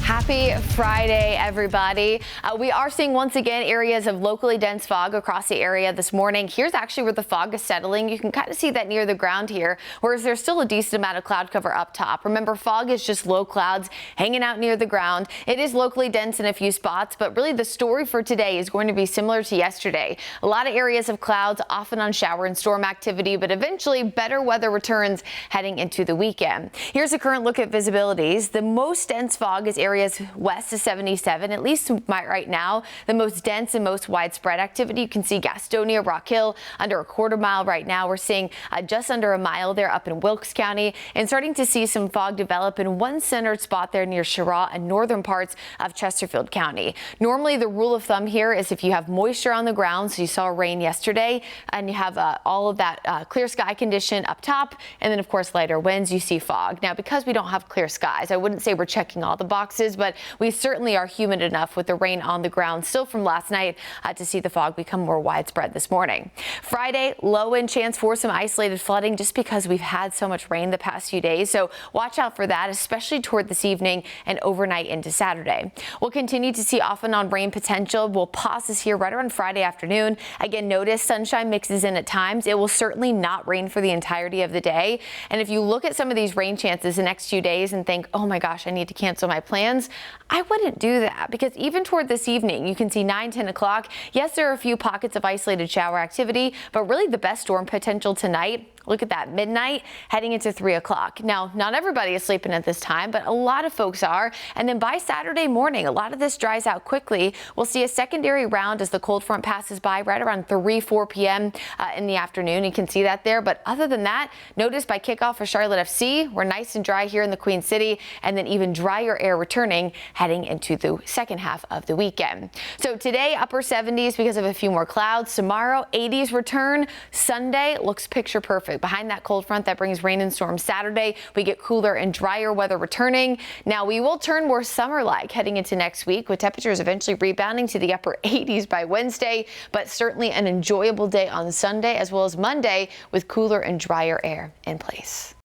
Happy Friday, everybody. We are seeing once again areas of locally dense fog across the area this morning. Here's actually where the fog is settling. You can kind of see that near the ground here, whereas there's still a decent amount of cloud cover up top. Remember, fog is just low clouds hanging out near the ground. It is locally dense in a few spots, but really the story for today is going to be similar to yesterday. A lot of areas of clouds, often on shower and storm activity, but eventually better weather returns heading into the weekend. Here's a current look at visibilities. The most dense fog is areas west of 77, at least right now. The most dense and most widespread activity, you can see Gastonia, Rock Hill, under a quarter mile right now. We're seeing just under a mile there up in Wilkes County, and starting to see some fog develop in one centered spot there near Cheraw and northern parts of Chesterfield County. Normally, the rule of thumb here is if you have moisture on the ground, so you saw rain yesterday, and you have all of that clear sky condition up top, and then of course lighter winds, you see fog. Now, because we don't have clear skies, I wouldn't say we're checking all the boxes, but we certainly are humid enough with the rain on the ground still from last night to see the fog become more widespread this morning. Friday, low in chance for some isolated flooding just because we've had so much rain the past few days. So watch out for that, especially toward this evening and overnight into Saturday. We'll continue to see off and on rain potential. We'll pause this here right around Friday afternoon. Again, notice sunshine mixes in at times. It will certainly not rain for the entirety of the day. And if you look at some of these rain chances the next few days and think, oh my gosh, I need to cancel my plans, I wouldn't do that, because even toward this evening, you can see 9-10 o'clock. Yes, there are a few pockets of isolated shower activity, but really the best storm potential tonight. Look at that, midnight heading into 3 o'clock. Now, not everybody is sleeping at this time, but a lot of folks are. And then by Saturday morning, a lot of this dries out quickly. We'll see a secondary round as the cold front passes by right around 4 p.m. In the afternoon. You can see that there. But other than that, notice by kickoff for Charlotte FC, we're nice and dry here in the Queen City, and then even drier air returning heading into the second half of the weekend. So today, upper 70s because of a few more clouds. Tomorrow, 80s return. Sunday looks picture perfect. Behind that cold front that brings rain and storms Saturday, we get cooler and drier weather returning. Now we will turn more summer-like heading into next week, with temperatures eventually rebounding to the upper 80s by Wednesday, but certainly an enjoyable day on Sunday as well as Monday with cooler and drier air in place.